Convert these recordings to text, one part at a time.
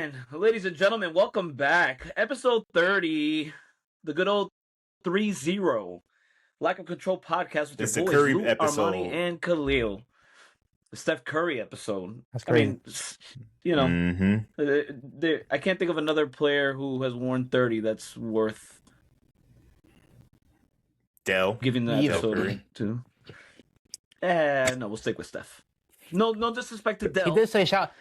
man, ladies and gentlemen, welcome back. Episode 30, the good old 3-0 Lack of Control podcast with It's your a boys, Curry Luke, Armani, episode. and Khalil. The Steph Curry episode. That's I great. mean, you know, Mm-hmm. I can't think of another player who has worn 30 that's worth Dell. giving the Yeah. episode Curry. to. No, we'll stick with Steph. No disrespect to Dell. He did say shout.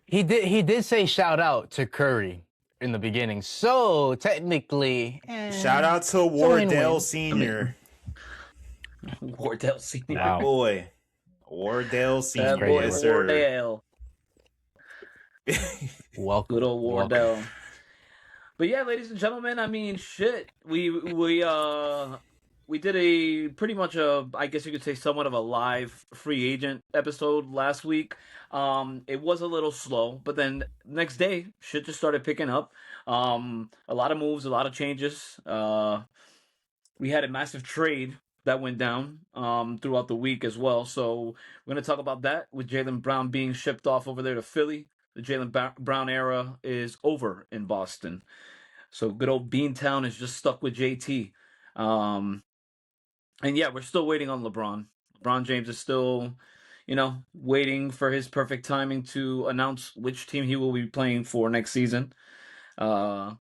He did say shout out to Curry in the beginning. So technically, Shout out to Wardell Sr. Wardell Sr. Wow. Boy. Wardell Sr. That boy Yes, sir. Wardell. welcome. Good old welcome. Wardell. But yeah, ladies and gentlemen, I mean, shit. We did a pretty much I guess you could say somewhat of a live free agent episode last week. It was a little slow, but then next day shit just started picking up. A lot of moves, a lot of changes. We had a massive trade that went down throughout the week as well. So we're gonna talk about that with Jaylen Brown being shipped off over there to Philly. The Jaylen Brown era is over in Boston. So good old Beantown is just stuck with JT. And yeah, we're still waiting on LeBron. LeBron James is still, waiting for his perfect timing to announce which team he will be playing for next season. Who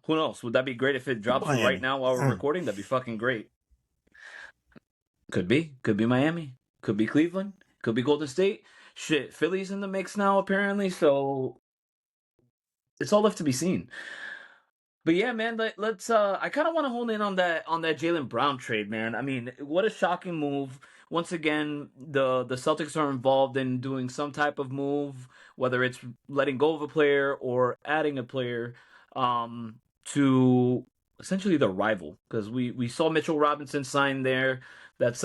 knows? Would that be great if it drops Miami. right now while we're recording? That'd be fucking great. Could be Miami. Could be Cleveland. Could be Golden State. Shit, Philly's in the mix now apparently. So it's all left to be seen. But yeah, man, let's. I kind of want to hone in on that Jaylen Brown trade, man. I mean, what a shocking move. Once again, the Celtics are involved in doing some type of move, whether it's letting go of a player or adding a player to essentially the rival. Because we saw Mitchell Robinson sign there. That's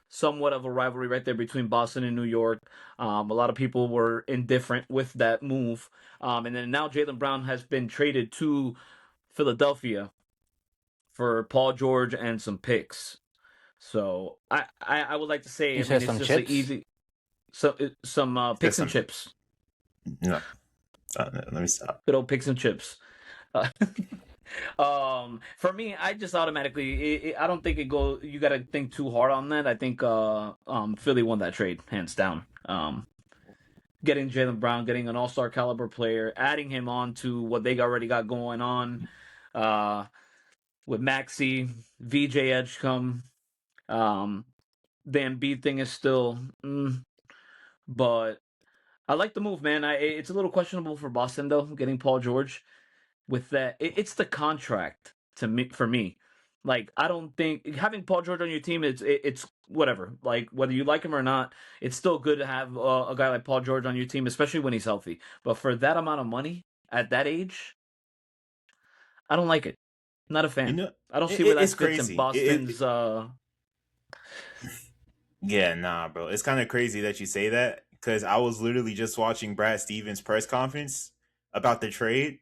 somewhat of a rivalry right there between Boston and New York. A lot of people were indifferent with that move. And then now Jaylen Brown has been traded to Philadelphia for Paul George and some picks. So I would like to say You said it's some just chips? an easy some picks and chips. No. Let me stop. Good old picks and chips. For me, I just automatically I don't think you got to think too hard on that. I think Philly won that trade hands down. Getting Jaylen Brown, getting an all-star caliber player, adding him on to what they already got going on with Maxey, VJ Edgecombe. The Embiid thing is still, but I like the move, man. It's a little questionable for Boston though, getting Paul George. With that, it's the contract for me. Like, I don't think having Paul George on your team it's whatever. Like, whether you like him or not, it's still good to have a guy like Paul George on your team, especially when he's healthy. But for that amount of money at that age, I don't like it. Not a fan. I don't see where that it's fits crazy. in Boston's. Yeah, nah, bro. It's kind of crazy that you say that because I was literally just watching Brad Stevens' press conference about the trade.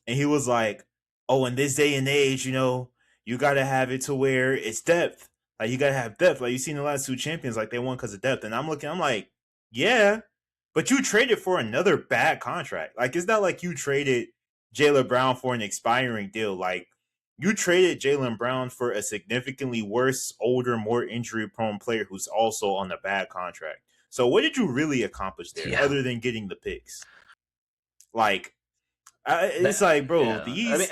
And he was like, oh, in this day and age, you got to have it to where it's depth. Like, you got to have depth. Like, you've seen the last two champions, like, they won because of depth. And I'm like, yeah, but you traded for another bad contract. Like, it's not like you traded Jaylen Brown for an expiring deal. Like, you traded Jaylen Brown for a significantly worse, older, more injury-prone player who's also on a bad contract. So what did you really accomplish there other than getting the picks? Like, it's like, bro, these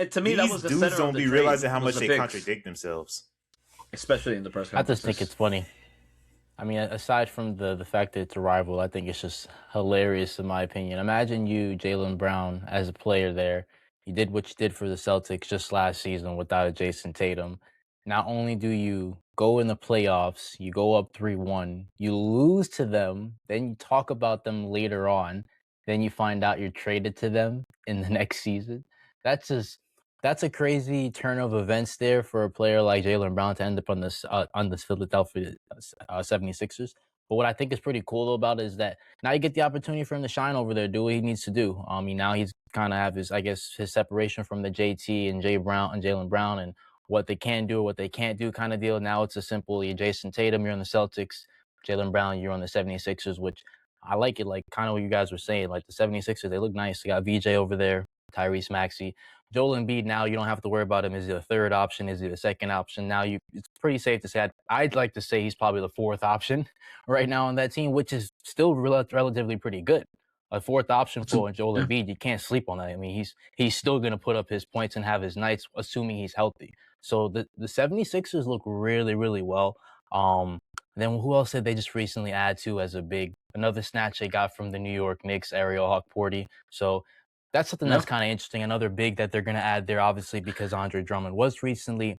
dudes don't be realizing how much they contradict themselves. Especially in the press I conferences. just think it's funny. I mean, aside from the fact that it's a rival, I think it's just hilarious in my opinion. Imagine you, Jaylen Brown, as a player there. You did what you did for the Celtics just last season without a Jason Tatum. Not only do you go in the playoffs, you go up 3-1, you lose to them, then you talk about them later on. Then you find out you're traded to them in the next season. That's a crazy turn of events there for a player like Jaylen Brown to end up on this Philadelphia 76ers. But what I think is pretty cool about it is that now you get the opportunity for him to shine over there, do what he needs to do. Now he's kind of have his separation from the JT and Jaylen Brown and what they can do or what they can't do kind of deal. Now it's a simple, you're Jason Tatum, you're on the Celtics, Jaylen Brown, you're on the 76ers, which I like it, like kind of what you guys were saying. Like the 76ers, they look nice. They got VJ over there, Tyrese Maxey. Joel Embiid, now you don't have to worry about him. Is he a third option? Is he a second option? Now it's pretty safe to say I'd like to say he's probably the fourth option right now on that team, which is still relatively pretty good. A fourth option It's a, for Joel yeah. Embiid, you can't sleep on that. I mean, he's still going to put up his points and have his nights, assuming he's healthy. So the 76ers look really, really well. Then who else did they just recently add to as another snatch they got from the New York Knicks, Ariel Hawkporty. So that's something that's kind of interesting. Another big that they're going to add there, obviously, because Andre Drummond was recently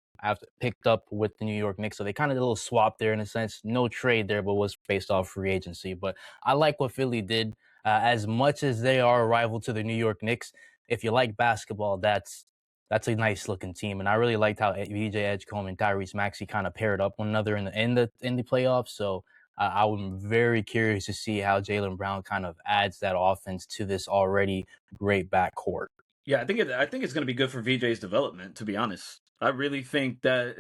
picked up with the New York Knicks. So they kind of did a little swap there in a sense. No trade there, but was based off free agency. But I like what Philly did. As much as they are a rival to the New York Knicks, if you like basketball, that's a nice looking team. And I really liked how VJ Edgecombe and Tyrese Maxey kind of paired up one another in the playoffs. So I'm very curious to see how Jaylen Brown kind of adds that offense to this already great backcourt. Yeah, I think it's going to be good for VJ's development, to be honest. I really think that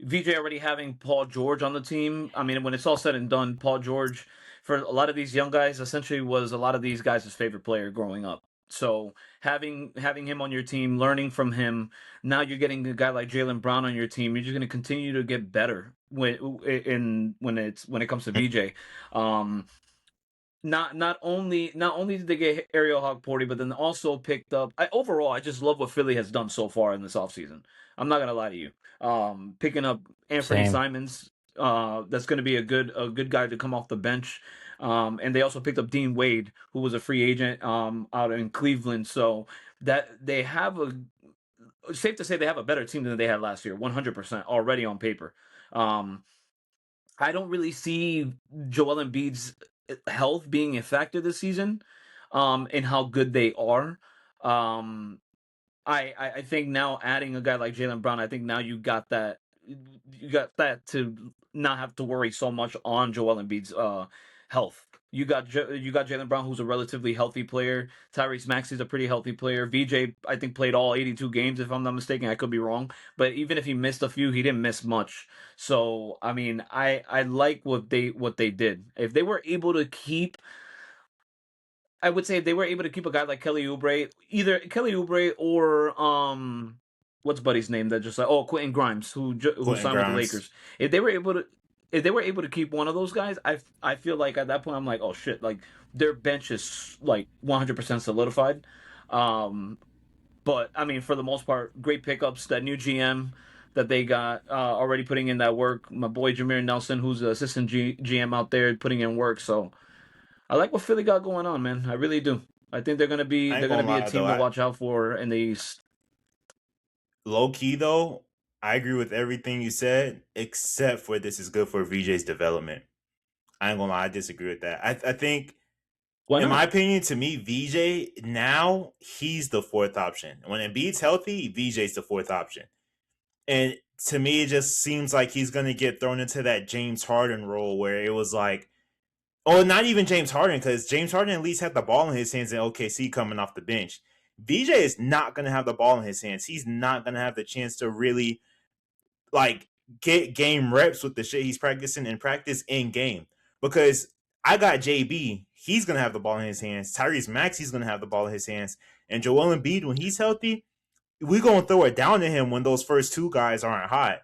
VJ already having Paul George on the team, I mean, when it's all said and done, Paul George, for a lot of these young guys, essentially was a lot of these guys' favorite player growing up. So having him on your team, learning from him, now you're getting a guy like Jaylen Brown on your team. You're just going to continue to get better when it comes to VJ. Not only did they get Ariel Hogporty, but then also picked up. Overall, I just love what Philly has done so far in this offseason. I'm not gonna lie to you. Picking up Anthony Same. Simons, that's gonna be a good guy to come off the bench. And they also picked up Dean Wade, who was a free agent out in Cleveland. So that they have safe to say they have a better team than they had last year, 100% already on paper. I don't really see Joel Embiid's health being a factor this season, and how good they are. Um, I think now adding a guy like Jaylen Brown, I think now you got that to not have to worry so much on Joel Embiid's health. You got Jaylen Brown, who's a relatively healthy player. Tyrese Maxey's a pretty healthy player. VJ, I think, played all 82 games, if I'm not mistaken. I could be wrong, but even if he missed a few, he didn't miss much. So I mean, I like what they did. If they were able to keep, I would say if they were able to keep a guy like Kelly Oubre, either Kelly Oubre or what's Buddy's name that just Quentin Grimes, who Quentin signed with the Grimes. Lakers. If they were able to keep one of those guys, I feel like at that point I'm like, oh shit, like their bench is like 100% solidified. But I mean, for the most part, great pickups. That new GM that they got already putting in that work. My boy Jameer Nelson, who's the assistant GM out there, putting in work. So I like what Philly got going on, man. I really do. I think they're gonna be I ain't they're gonna gonna be a lie though. team to watch out for in the East. Low key though, I agree with everything you said, except for this is good for VJ's development. I ain't gonna lie, I disagree with that. I think, Why in my not? opinion, to me, VJ now he's the fourth option. When Embiid's healthy, VJ's the fourth option. And to me, it just seems like he's gonna get thrown into that James Harden role where it was like, oh, not even James Harden, because James Harden at least had the ball in his hands in OKC coming off the bench. VJ is not gonna have the ball in his hands. He's not gonna have the chance to really like get game reps with the shit he's practicing and practice in game. Because I got JB, he's gonna have the ball in his hands. Tyrese Maxey's gonna have the ball in his hands, and Joel Embiid, when he's healthy, we're gonna throw it down to him when those first two guys aren't hot.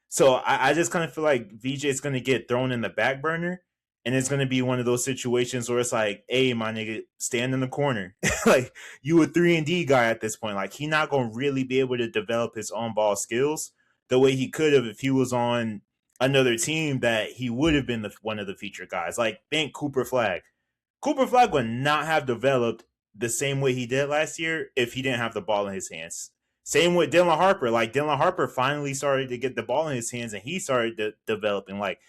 So I just kind of feel like VJ is gonna get thrown in the back burner, and it's gonna be one of those situations where it's like, hey, my nigga, stand in the corner. Like you a 3-and-D guy at this point. Like he not gonna really be able to develop his on ball skills the way he could have if he was on another team that he would have been one of the featured guys. Like think Cooper Flag. Cooper Flag would not have developed the same way he did last year if he didn't have the ball in his hands. Same with Dylan Harper. Like Dylan Harper finally started to get the ball in his hands and he started developing. Like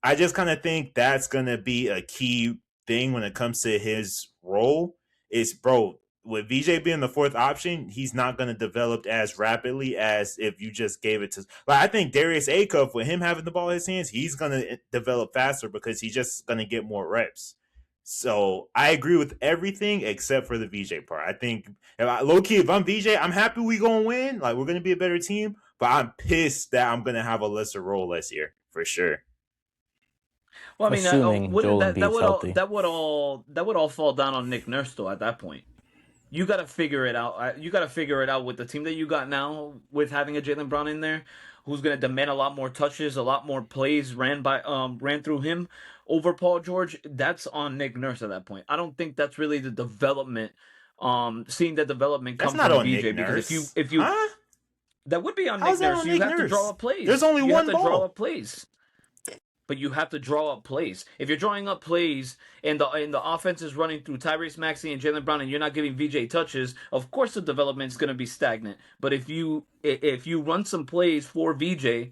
I just kind of think that's gonna be a key thing when it comes to his role. Is bro, with VJ being the fourth option, he's not gonna develop as rapidly as if you just gave it to. Like I think Darius Acuff, with him having the ball in his hands, he's gonna develop faster because he's just gonna get more reps. So I agree with everything except for the VJ part. I think low key, if I'm VJ, I'm happy we gonna win. Like we're gonna be a better team, but I'm pissed that I'm gonna have a lesser role this year for sure. Well, I mean, Assuming wouldn't Joel that Embiid's healthy. that would all fall down on Nick Nurse though at that point. You got to figure it out. You got to figure it out with the team that you got now, with having a Jaylen Brown in there, who's going to demand a lot more touches, a lot more plays ran through him over Paul George. That's on Nick Nurse at that point. I don't think that's really the development. Seeing that development That's come not from on VJ, Nick because Nurse. if you Huh? that would be on How's Nick that Nurse. on You Nick have to draw Nurse? up plays. There's only You have one to draw ball. up plays. But you have to draw up plays. If you're drawing up plays and the offense is running through Tyrese Maxey and Jaylen Brown, and you're not giving VJ touches, of course the development is going to be stagnant. But if you run some plays for VJ,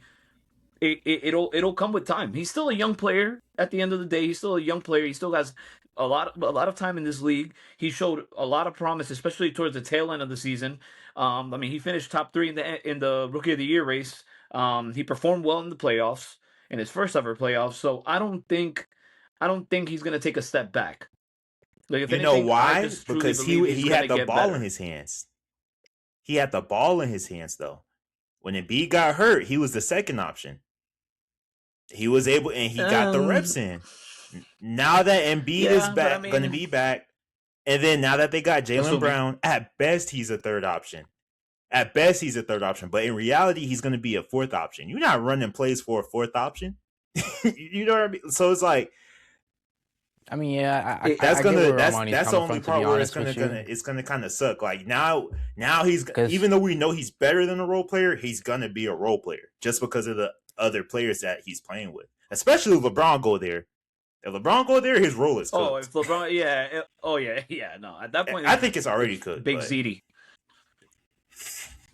it'll come with time. He's still a young player. At the end of the day, he's still a young player. He still has a lot of time in this league. He showed a lot of promise, especially towards the tail end of the season. I mean, he finished top 3 in the Rookie of the Year race. He performed well in the playoffs, in his first ever playoffs. So I don't think he's gonna take a step back. Like, if You know anything, I why? just truly Because believe he's he gonna had the get ball in better. his hands. He had the ball in his hands though. When Embiid got hurt, he was the second option. He was able, and he got the reps in. Now that Embiid is Yeah, but I back, going to mean, be back, and then now that they got Jaylen assuming. Brown, at best he's a third option. At best he's a third option, but in reality he's going to be a fourth option. You're not running plays for a fourth option. You know what I mean? So it's like, I mean, yeah, I that's get gonna where Armani's that's the coming only from, to be part where it's honest with you. gonna kind of suck. Like now he's, Because even though we know he's better than a role player, he's gonna be a role player just because of the other players that he's playing with. Especially if LeBron go there. If LeBron go there, his role is cooked. If LeBron, yeah. No, at that point, I think it's already it's cooked. Big But ZD.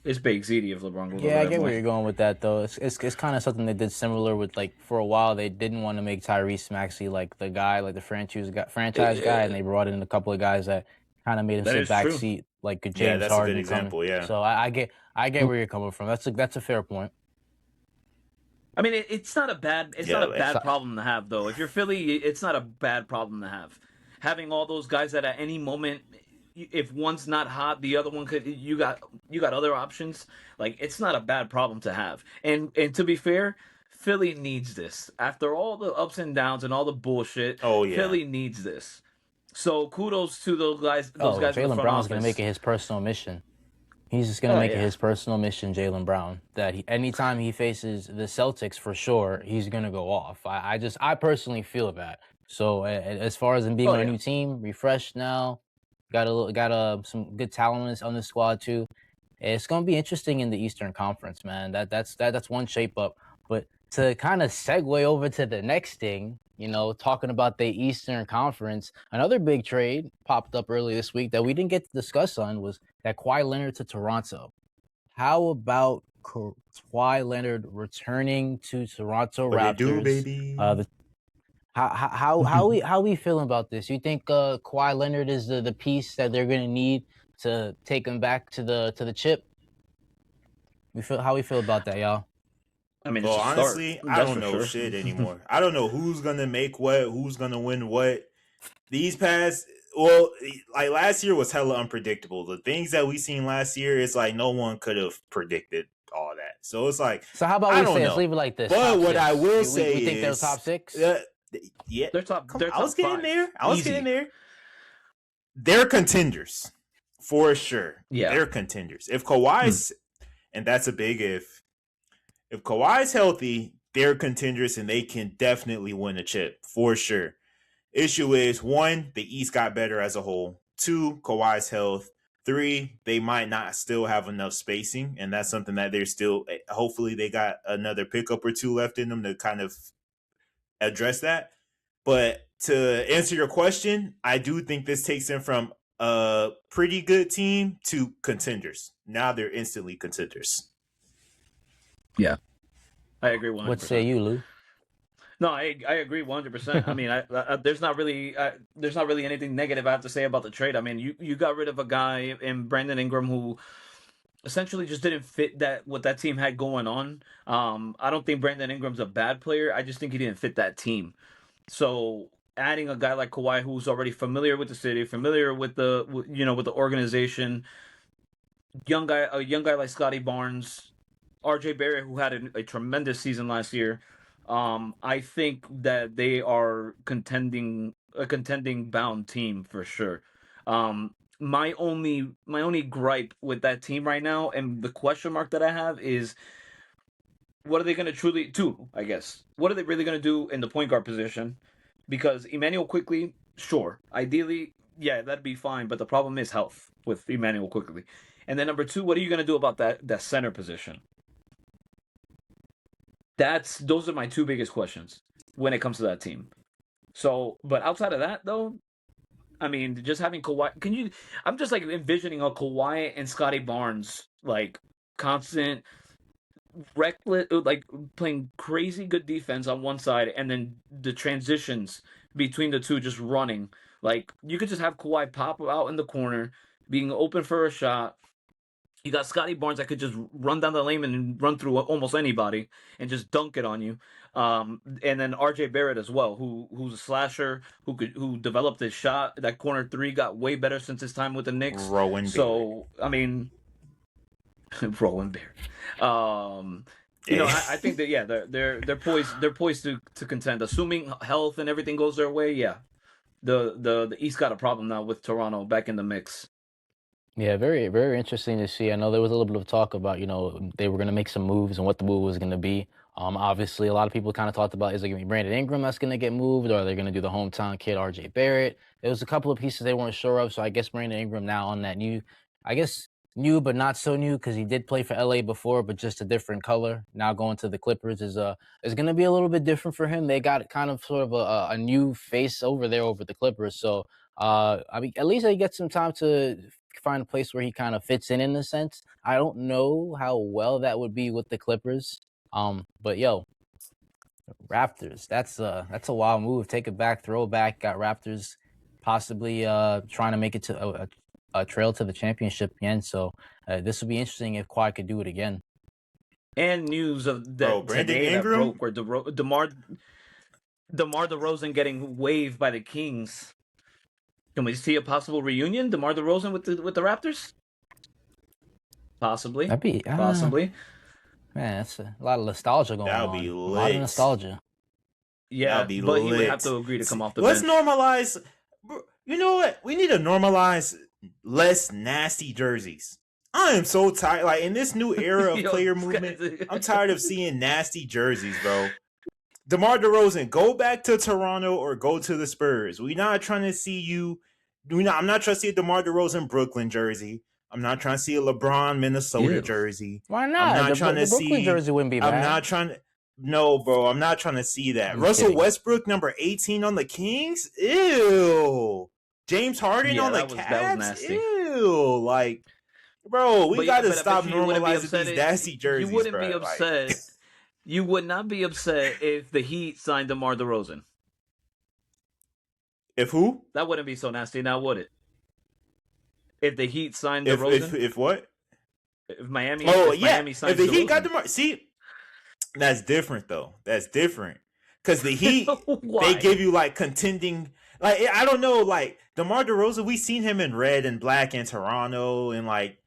It's Big ZD if LeBron goes yeah, over I that get where point. you're going with that though. It's kind of something they did similar with, like, for a while they didn't want to make Tyrese Maxey like the guy, like the franchise guy, and they brought in a couple of guys that kind of made him That sit is true. backseat, like yeah, James that's a good Harden example. Yeah. So I get where you're coming from. That's a fair point. I mean, it's not a bad So, problem to have though. If you're Philly, it's not a bad problem to have. Having all those guys that at any moment, if one's not hot, the other one could. You got other options. Like, it's not a bad problem to have. And to be fair, Philly needs this. After all the ups and downs and all the bullshit, Oh yeah. Philly needs this. So kudos to those guys. Those guys in the Jaylen front Brown's office. gonna make it his personal mission. He's just gonna make it his personal mission, Jaylen Brown. That anytime he faces the Celtics, for sure, he's gonna go off. I personally feel that. So as far as him being on a new team, refreshed now, got some good talent on the squad too. It's gonna be interesting in the Eastern Conference, man. That's one shape up. But to kind of segue over to the next thing, talking about the Eastern Conference, another big trade popped up early this week that we didn't get to discuss on was that Kawhi Leonard to Toronto. How about Kawhi Leonard returning to Toronto What Raptors? it do, baby? How we feeling about this? You think Kawhi Leonard is the piece that they're gonna need to take him back to the chip? How we feel about that, y'all? I mean, Well, it's a honestly, start. I That's don't for know sure. shit anymore. I don't know who's gonna make what, who's gonna win what. These past, well, like last year was hella unpredictable. The things that we seen last year, it's like no one could have predicted all that. So it's like, So how about I we don't say, know. let's leave it like this. But top what six. I will we say think they're is, top six. Yeah, They're top. They're I was top getting 5. there. I was Easy. getting there. They're contenders for sure. Yeah. They're contenders. If Kawhi's, and that's a big if Kawhi's healthy, they're contenders and they can definitely win a chip for sure. Issue is, 1, the East got better as a whole. 2, Kawhi's health. 3, they might not still have enough spacing, and that's something that they're still, hopefully they got another pickup or 2 left in them to kind of address that. But to answer your question, I do think this takes them from a pretty good team to contenders. Now they're instantly contenders. Yeah, I agree 100%. What say you, Lou? No, I agree 100%. I mean, there's not really anything negative I have to say about the trade. I mean, you got rid of a guy in Brandon Ingram who essentially just didn't fit what that team had going on. I don't think Brandon Ingram's a bad player. I just think he didn't fit that team. So adding a guy like Kawhi, who's already familiar with the city, familiar with the with the organization, a young guy like Scotty Barnes, RJ Barrett, who had a tremendous season last year. I think that they are a contending bound team for sure. My only gripe with that team right now, and the question mark that I have is, what are they going to truly do? I guess what are they really going to do in the point guard position? Because Emmanuel quickly, sure, ideally, yeah, that'd be fine. But the problem is health with Emmanuel quickly. And then number two, what are you going to do about that center position? Those are my two biggest questions when it comes to that team. So, but outside of that, though, I mean, just having Kawhi, I'm just like envisioning a Kawhi and Scotty Barnes like constant reckless, like playing crazy good defense on one side, and then the transitions between the two just running. Like you could just have Kawhi pop out in the corner, being open for a shot. You got Scotty Barnes that could just run down the lane and run through almost anybody and just dunk it on you. And then R.J. Barrett as well, who's a slasher, who developed his shot. That corner three got way better since his time with the Knicks. Rowan So I mean, Rowan Barrett. I think that they're poised to contend, assuming health and everything goes their way. Yeah, the East got a problem now with Toronto back in the mix. Yeah, very, very interesting to see. I know there was a little bit of talk about, they were going to make some moves and what the move was going to be. Obviously, a lot of people kind of talked about, is it going to be Brandon Ingram that's going to get moved, or are they going to do the hometown kid, R.J. Barrett? There was a couple of pieces they weren't sure of, so I guess Brandon Ingram now on that new but not so new, because he did play for L.A. before, but just a different color. Now going to the Clippers is going to be a little bit different for him. They got kind of sort of a new face over there over the Clippers, so I mean, at least he gets some time to find a place where he kind of fits in a sense. I don't know how well that would be with the Clippers. But Raptors, that's a wild move. Take it back, throw it back. Got Raptors possibly trying to make it to a trail to the championship again. So this would be interesting if Kawhi could do it again. And news of that Brandon today Ingram? that broke where DeMar DeRozan getting waived by the Kings. Can we see a possible reunion, DeMar DeRozan with the Raptors? Possibly. That'd be possibly. Man, that's a lot of nostalgia going on. That'll be lit. A lot of nostalgia. Yeah, but lit. He would have to agree to come off the Let's bench. normalize. You know what? We need to normalize less nasty jerseys. I am so tired. Like in this new era of player movement, I'm tired of seeing nasty jerseys, bro. DeMar DeRozan, go back to Toronto or go to the Spurs. We're not trying to see you. I'm not trying to see a DeMar DeRozan Brooklyn jersey. I'm not trying to see a LeBron Minnesota jersey. Why not? I'm not trying to Brooklyn see. Jersey wouldn't be bad. I'm not trying to. No, bro, I'm not trying to see that. Russell kidding. Westbrook, number 18 on the Kings? Ew. James Harden on the Cavs? That was nasty. Ew. Like, bro, we got to stop normalizing these nasty jerseys, You wouldn't bro. be upset. Like... You would not be upset if the Heat signed DeMar DeRozan. If who? That wouldn't be so nasty now, would it? If the Heat signed DeRozan? If what? If Miami... Miami signed if the Heat DeRozan. got DeMar... See... That's different, though. That's different. Because the Heat, they give you, like, contending... Like, I don't know, like, DeMar DeRozan, we seen him in red and black in Toronto, and, like,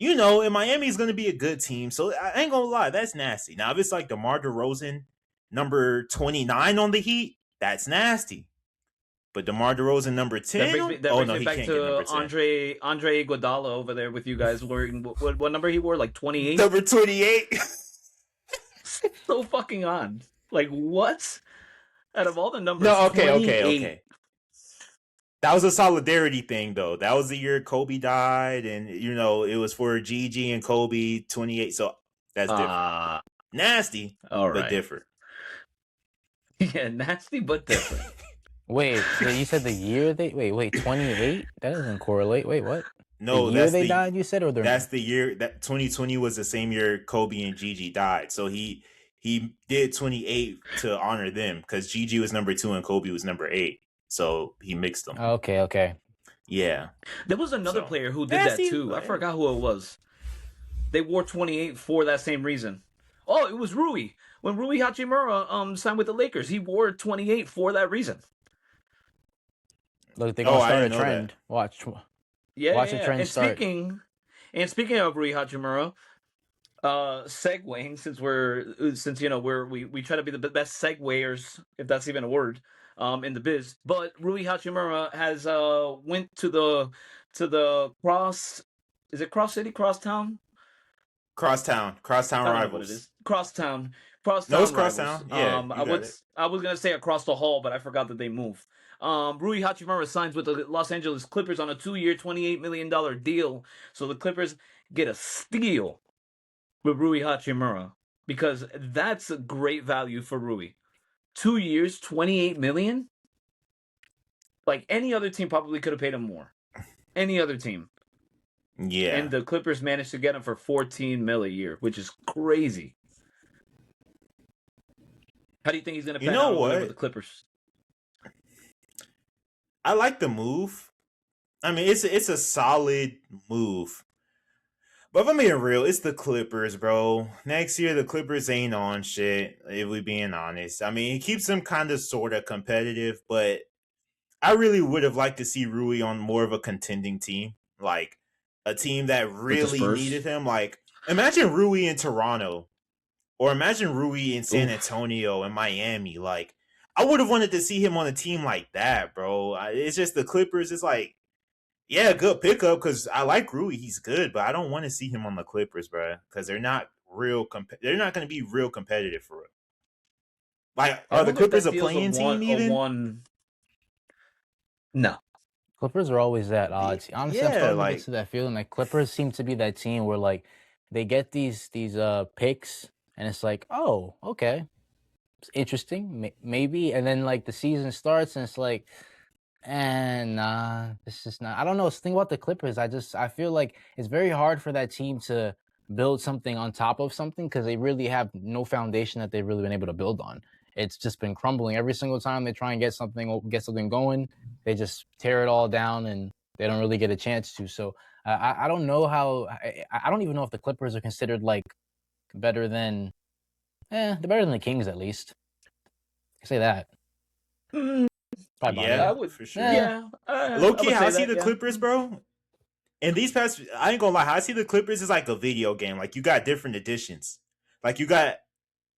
and Miami's going to be a good team, so I ain't going to lie, that's nasty. Now, if it's, like, DeMar DeRozan, number 29 on the Heat, that's nasty. But DeMar DeRozan, number 10? That brings me back to Andre Iguodala over there with you guys wearing... What number he wore? Like, 28? Number 28. So fucking on. Like, what? Out of all the numbers, no, okay. That was a solidarity thing, though. That was the year Kobe died, and, it was for Gigi and Kobe, 28, so that's different. Nasty, but different. Yeah, nasty, but different. Wait, so you said the year they... Wait, 28? That doesn't correlate. Wait, what? No, the year they died, you said? Or that's the year that 2020 was the same year Kobe and Gigi died. So he did 28 to honor them because Gigi was number 2 and Kobe was number 8. So he mixed them. Okay. Yeah. There was another player who did that too. I forgot who it was. They wore 28 for that same reason. Oh, it was Rui. When Rui Hachimura signed with the Lakers, he wore 28 for that reason. Look, they're gonna start a trend. That. Watch. Yeah, Watch the trend and start. Speaking of Rui Hachimura, Segueing, since we try to be the best seguers, if that's even a word, in the biz. But Rui Hachimura has went to the cross. Is it Cross City, Crosstown? Crosstown I don't know what it rivals. is. Crosstown, No, it's rivals. Crosstown. Yeah, you got it. I was gonna say across the hall, but I forgot that they moved. Rui Hachimura signs with the Los Angeles Clippers on a 2-year, $28 million deal. So the Clippers get a steal with Rui Hachimura because that's a great value for Rui. 2 years, 28 million. Like any other team probably could have paid him more. Any other team. Yeah. And the Clippers managed to get him for 14 mil a year, which is crazy. How do you think he's going to You pan know out over there with the what? Clippers? I like the move. I mean, it's a solid move. But if I'm being real, it's the Clippers, bro. Next year, the Clippers ain't on shit, if we being honest. I mean, it keeps them kind of sort of competitive, but I really would have liked to see Rui on more of a contending team. Like, a team that With the really needed Spurs? him. Like, imagine Rui in Toronto, or imagine Rui in San Oof. Antonio and Miami. Like, I would have wanted to see him on a team like that, bro. It's just the Clippers. It's like, yeah, good pickup because I like Rui. He's good, but I don't want to see him on the Clippers, bro, because they're not real. They're not going to be real competitive for it. Like, I are the wonder if Clippers that a deal's a playing one, team a even? one. No. Clippers are always that odds. Honestly, I'm Yeah, starting to get like to that feeling like Clippers seem to be that team where like they get these picks and it's like, oh, okay, it's interesting, maybe, and then like the season starts and it's like, and nah, this is not. I don't know. The thing about the Clippers, I feel like it's very hard for that team to build something on top of something because they really have no foundation that they've really been able to build on. It's just been crumbling every single time they try and get something going. They just tear it all down and they don't really get a chance to. So I don't know how. I don't even know if the Clippers are considered like better than. They're better than the Kings at least. I say that. Mm, Probably about yeah, I it. would. for sure. Eh, Yeah, Low I key, would how I say see that. the Yeah. Clippers, bro. And these past, I ain't gonna lie, how I see the Clippers is like a video game. Like, you got different editions. Like, you got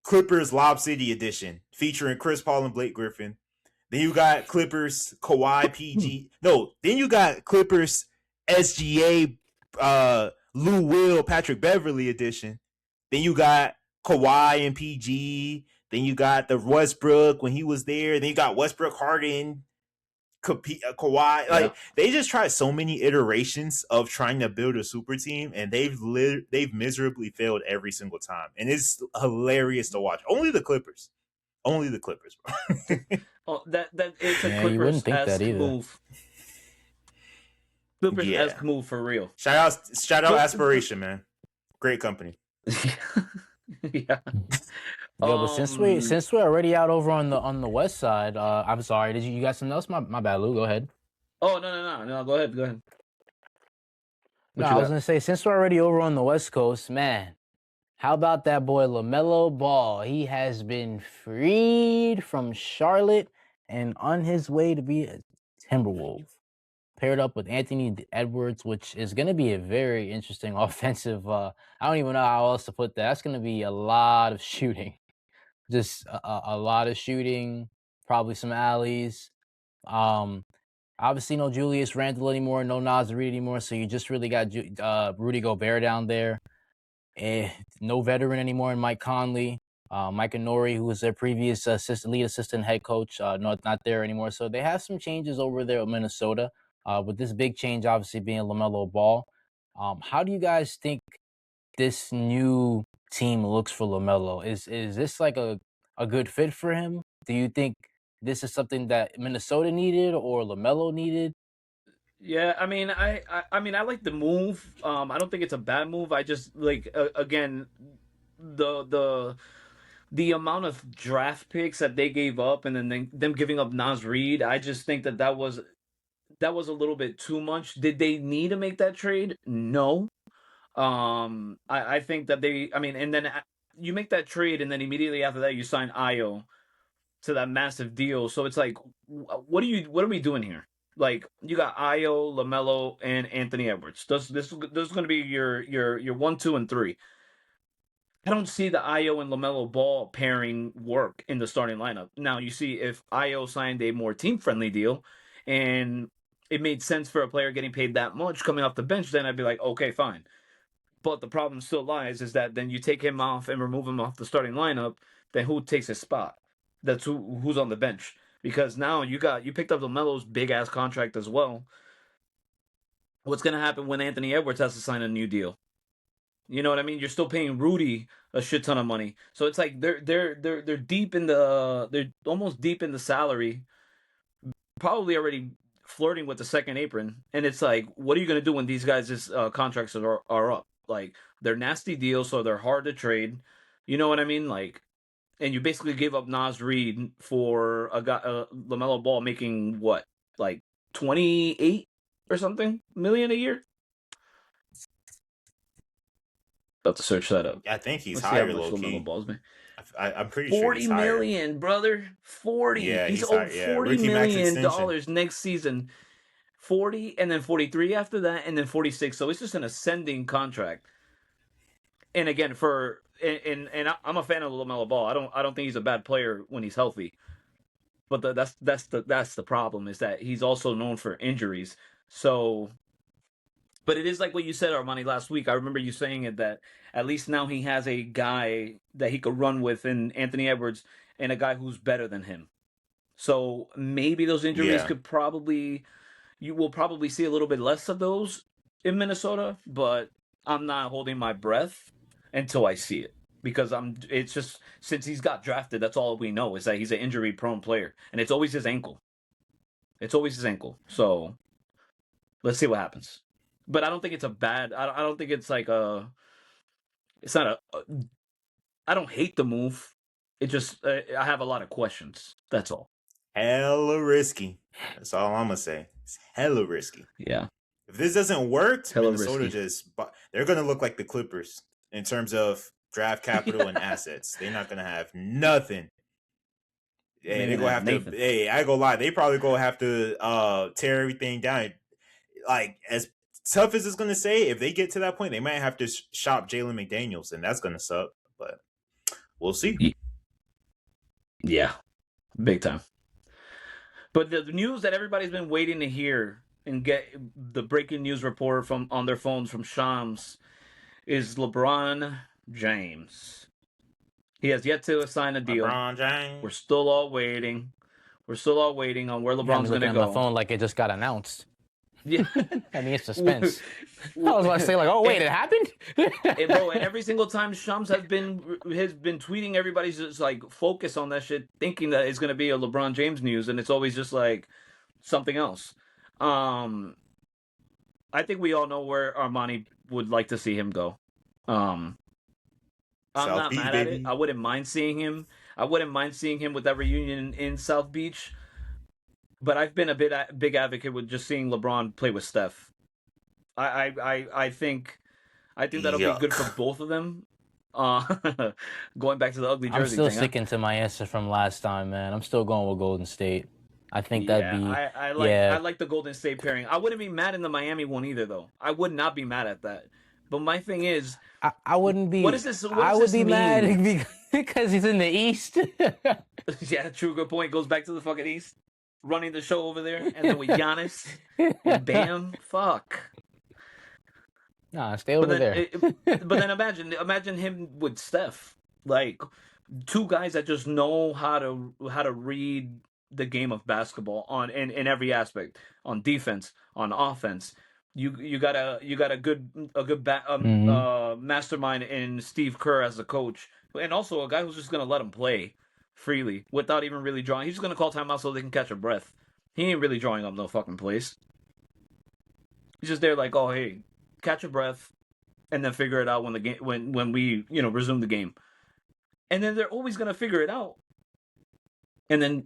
Clippers Lob City edition featuring Chris Paul and Blake Griffin. Then you got Clippers Kawhi PG. No, then you got Clippers SGA Lou Will Patrick Beverly edition. Then you got Kawhi and PG. Then you got the Westbrook when he was there. Then you got Westbrook Harden Kawhi. Yeah. Like, they just tried so many iterations of trying to build a super team, and they've miserably failed every single time. And it's hilarious to watch. Only the Clippers. Only the Clippers, bro. Oh, that it's a yeah, you wouldn't think that Clippers-esque either. move. Clippers-esque Yeah. move for real. Shout out But Aspiration, man. Great company. yeah. Yo, but Um. since we're already out over on the west side, I'm sorry. Did you got something else? My bad, Lou. Go ahead. Oh, no. Go ahead. Go ahead. No, What you I was got? gonna say since we're already over on the west coast, man. How about that boy LaMelo Ball? He has been freed from Charlotte and on his way to be a Timberwolf. Paired up with Anthony Edwards, which is going to be a very interesting offensive. I don't even know how else to put that. That's going to be a lot of shooting, just a lot of shooting, probably some alleys. Um, Obviously, no Julius Randle anymore, no Nas Reed anymore. So you just really got Rudy Gobert down there. No veteran anymore in Mike Conley. Mike Nori, who was their previous lead assistant head coach, not there anymore. So they have some changes over there at Minnesota. With this big change, obviously being LaMelo Ball. How do you guys think this new team looks for LaMelo? Is this like a good fit for him? Do you think this is something that Minnesota needed or LaMelo needed? Yeah, I mean, I like the move. I don't think it's a bad move. I just like again the amount of draft picks that they gave up, and then them giving up Nas Reed. I just think that was a little bit too much. Did they need to make that trade? No. I think that I mean, and then you make that trade, and then immediately after that, you sign Io to that massive deal. So it's like, what are we doing here? Like, you got Io, Lamelo, and Anthony Edwards. Those are going to be your 1, 2, and 3. I don't see the Io and LaMelo Ball pairing work in the starting lineup. Now, you see, if Io signed a more team-friendly deal and it made sense for a player getting paid that much coming off the bench, then I'd be like, okay, fine. But the problem still lies is that then you take him off and remove him off the starting lineup, then who takes his spot? That's who's on the bench. Because now you picked up LaMelo's big-ass contract as well. What's going to happen when Anthony Edwards has to sign a new deal? You know what I mean? You're still paying Rudy a shit ton of money, so it's like they're deep in they're almost deep in the salary, probably already flirting with the second apron. And it's like, what are you gonna do when these guys' contracts are up? Like, they're nasty deals, so they're hard to trade. You know what I mean? Like, and you basically gave up Nas Reed for a guy, LaMelo Ball making what, like 28 or something million a year. About to search that up. I think he's Let's see how higher, much low key. LaMelo Ball's made. I'm pretty sure he's 40 higher. million, brother. 40. Yeah, he's he's owed higher. Yeah, $40 rookie max million extension. next season. 40 and then 43 after that, and then 46. So it's just an ascending contract. And again, I'm a fan of LaMelo Ball. I don't think he's a bad player when he's healthy. But that's the problem, is that he's also known for injuries. So, but it is like what you said, Armani, last week. I remember you saying it, that at least now he has a guy that he could run with in Anthony Edwards, and a guy who's better than him. So maybe those injuries you will probably see a little bit less of those in Minnesota, but I'm not holding my breath until I see it, because it's just, since he's got drafted, that's all we know, is that he's an injury prone player, and it's always his ankle. So let's see what happens. But I don't think it's a bad. I don't think it's like a. It's not I don't hate the move. It just I have a lot of questions. That's all. Hella risky. That's all I'm gonna say. It's hella risky. Yeah. If this doesn't work, Hella Minnesota risky. they're gonna look like the Clippers in terms of draft capital and assets. They're not gonna have nothing. Hey, they gonna have to. Hey, I go lie. They probably gonna have to tear everything down. Like, as tough as it's gonna say, if they get to that point, they might have to shop Jalen McDaniels, and that's gonna suck. But we'll see. Yeah, big time. But the news that everybody's been waiting to hear and get the breaking news report from on their phones from Shams is LeBron James. He has yet to sign a deal. LeBron James. We're still all waiting. on where LeBron's going to go. On my phone like it just got announced. Yeah, I mean, it's suspense. I was about to say, like, oh wait, it happened. Bro, and every single time Shams has been tweeting, everybody's just like focus on that shit, thinking that it's going to be a LeBron James news, and it's always just like something else. I think we all know where Armani would like to see him go. I'm not mad at it. I wouldn't mind seeing him. With that reunion in South Beach. But I've been a big advocate with just seeing LeBron play with Steph. I think that'll be good for both of them. Going back to the ugly jersey I'm still thing, sticking to my answer from last time, man. I'm still going with Golden State. I think that'd be. I like the Golden State pairing. I wouldn't be mad in the Miami one either, though. I would not be mad at that. But my thing is, I wouldn't be. What is this? I would be mad because he's in the East. Yeah, true. Good point. Goes back to the fucking East, running the show over there, and then with Giannis, and Bam, fuck. Nah, stay over there. But then imagine him with Steph, like two guys that just know how to read the game of basketball in every aspect, on defense, on offense. You got a good mastermind in Steve Kerr as a coach, and also a guy who's just gonna let him play freely without even really drawing. He's just gonna call timeout so they can catch a breath. He ain't really drawing up no fucking plays. He's just there like, oh hey, catch a breath, and then figure it out when we resume the game. And then they're always gonna figure it out. And then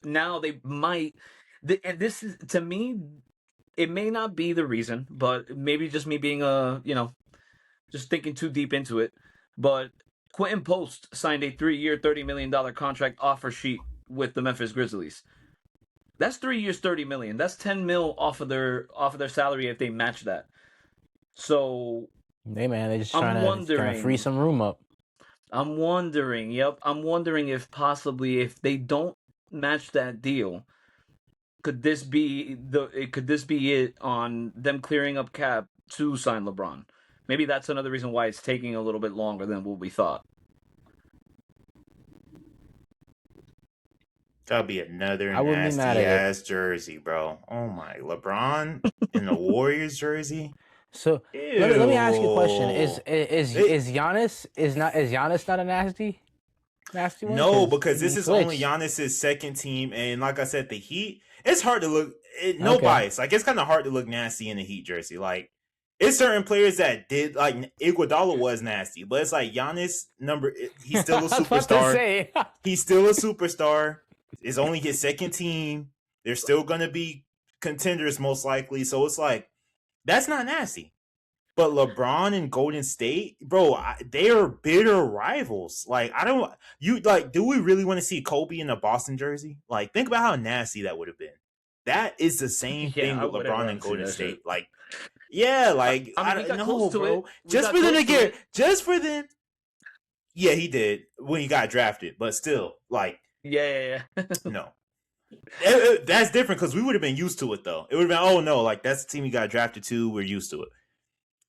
now they might, and this is, to me, it may not be the reason, but maybe just me being just thinking too deep into it. But Quentin Post signed a 3-year, $30 million contract offer sheet with the Memphis Grizzlies. That's 3 years, $30 million. That's $10 million off of their salary if they match that. So, hey man, they're just trying to free some room up. I'm wondering. Yep, I'm wondering if possibly if they don't match that deal, could this be it on them clearing up cap to sign LeBron? Maybe that's another reason why it's taking a little bit longer than what we thought. That'll be another I wouldn't be mad nasty at it. ass jersey, bro. Oh my, LeBron in the Warriors jersey. So Ew. let me ask you a question: Is Giannis not a nasty one? No, because this he is only switched. Giannis's second team, and like I said, the Heat. It's hard to look. No Okay. bias. Like it's kind of hard to look nasty in the Heat jersey. Like it's certain players that did. Like Iguodala was nasty, but it's like Giannis he's still a I was about to superstar. say. He's still a superstar. It's only his second team. They're still gonna be contenders most likely. So it's like that's not nasty. But LeBron and Golden State, bro, they are bitter rivals. Like, do we really want to see Kobe in a Boston jersey? Like, think about how nasty that would have been. That is the same thing with LeBron and Golden State. Shit. Like, yeah, like, I mean, I we don't got know, close to bro. it. Just for them to get, just for them. Yeah, he did when he got drafted, but still, like, yeah. no. That's different because we would have been used to it, though. It would have been, oh, no, like, that's the team he got drafted to. We're used to it.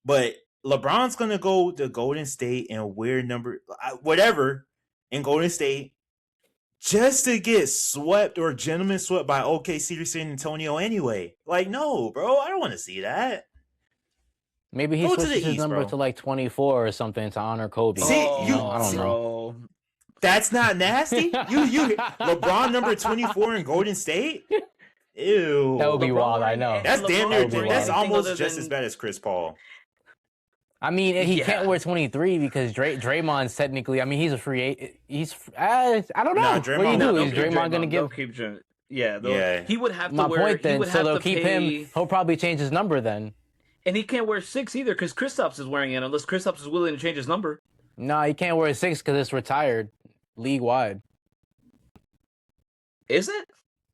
But LeBron's gonna go to Golden State and wear whatever in Golden State just to get swept or gentlemen swept by OKC San Antonio anyway. Like, no, bro, I don't want to see that. Maybe he switches his number to like 24 or something to honor Kobe. See, I don't know. That's not nasty. you LeBron number 24 in Golden State. Ew, that would be wild. I know. That's damn near. That's almost just as bad as Chris Paul. I mean, he can't wear 23 because Draymond's technically. I mean, he's a free agent. I don't know. Nah, what do you do? Is Draymond going to give? He would have to My wear. point then. So they'll keep him. He'll probably change his number then. And he can't wear 6 either because Kristaps is wearing it unless Kristaps is willing to change his number. No, he can't wear 6 because it's retired, league wide. Is it?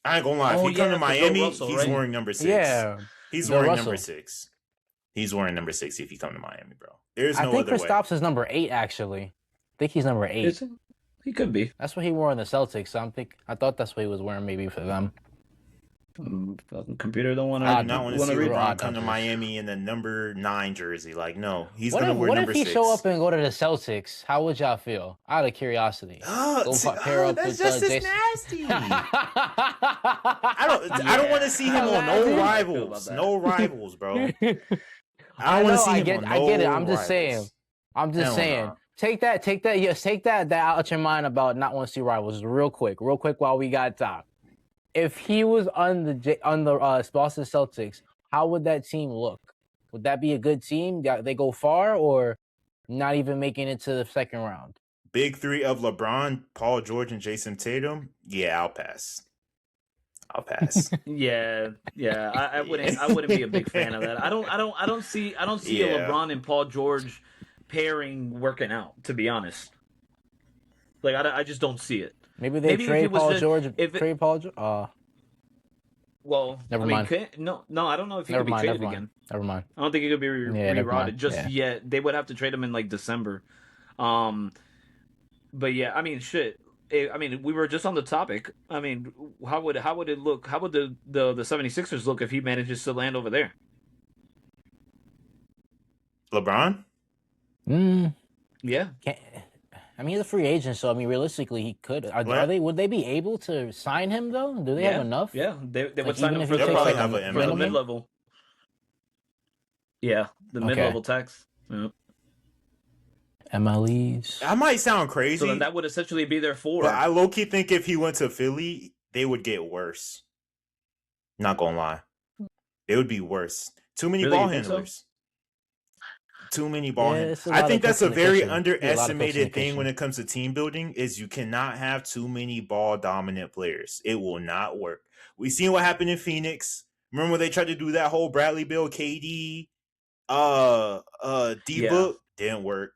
I ain't gonna lie. If he come to Miami, he's wearing number 6. Yeah, he's wearing number 6. He's wearing number 6 if he come to Miami, bro. There's no other way. I think Kristaps is number 8 actually. I think he's number 8. Is it? He could be. That's what he wore in the Celtics. So I thought that's what he was wearing maybe for them. Computer don't want to. I do not want to see LeBron come to Miami in the number 9 jersey. Like, no, he's gonna wear number 6. What if he show up and go to the Celtics? How would y'all feel? Out of curiosity. That's just as nasty. I don't want to see him on no rivals. No rivals, bro. I don't want to see him on no I get it. I'm just rivals. saying. Take that. Yes, take that out your mind about not want to see rivals. Real quick while we got time. If he was on the Boston Celtics, how would that team look? Would that be a good team? They go far or not even making it to the second round? Big 3 of LeBron, Paul George, and Jason Tatum. Yeah, I'll pass. Yeah. I wouldn't be a big fan of that. I don't see a LeBron and Paul George pairing working out. To be honest, like I just don't see it. Maybe they trade Paul George. Well, never mind. No, I don't know if he could be traded again. Never mind. I don't think he could be rerouted just yet. They would have to trade him in like December. But yeah, I mean, shit. I mean, we were just on the topic. I mean, how would it look? How would the 76ers look if he manages to land over there? LeBron? Yeah. I mean, he's a free agent, so I mean, realistically, he could. Would they be able to sign him though? Do they have enough? Yeah, they would sign him for the mid-level. Yeah, the mid-level tax. Yeah. MLEs. That might sound crazy. So then that would essentially be their 4. But I low-key think if he went to Philly, they would get worse. Not gonna lie. They would be worse. Too many ball handlers. Too many ball handlers. I think that's a very underestimated thing when it comes to team building is you cannot have too many ball dominant players. It will not work. We seen what happened in Phoenix. Remember when they tried to do that whole Bradley Beal, KD, D-Book? Didn't work.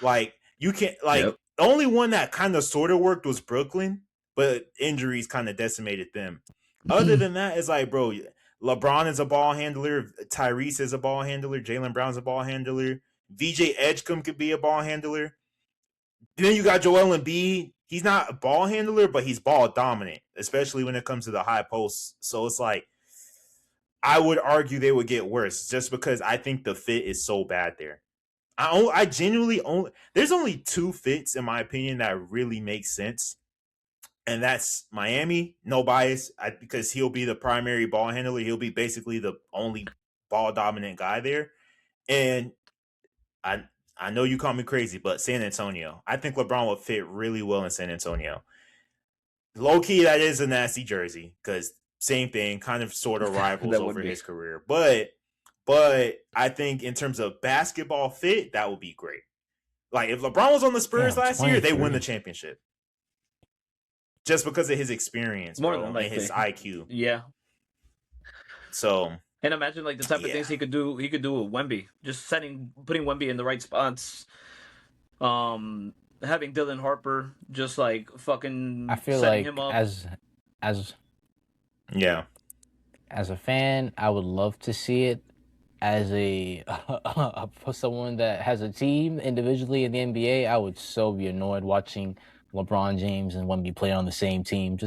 Like, you can't, the only one that kind of sort of worked was Brooklyn, but injuries kind of decimated them. Other than that, it's like, bro, LeBron is a ball handler. Tyrese is a ball handler. Jaylen Brown's a ball handler. VJ Edgecombe could be a ball handler. Then you got Joel Embiid. He's not a ball handler, but he's ball dominant, especially when it comes to the high posts. So it's like I would argue they would get worse just because I think the fit is so bad there. I genuinely only there's only two fits in my opinion that really make sense, and that's Miami. No bias, because he'll be the primary ball handler. He'll be basically the only ball dominant guy there, and I I know you call me crazy, but San Antonio. I think LeBron would fit really well in San Antonio. Low key, that is a nasty jersey because same thing, kind of sort of rivals over his career. But I think in terms of basketball fit, that would be great. Like if LeBron was on the Spurs last year, they win the championship just because of his experience, bro, and his IQ. Yeah. So. And imagine like the type of things he could do. He could do with Wemby, just putting Wemby in the right spots. Having Dylan Harper just like fucking. I feel setting like him up. as as a fan, I would love to see it. As for someone that has a team individually in the NBA, I would so be annoyed watching LeBron James and Wemby play on the same team.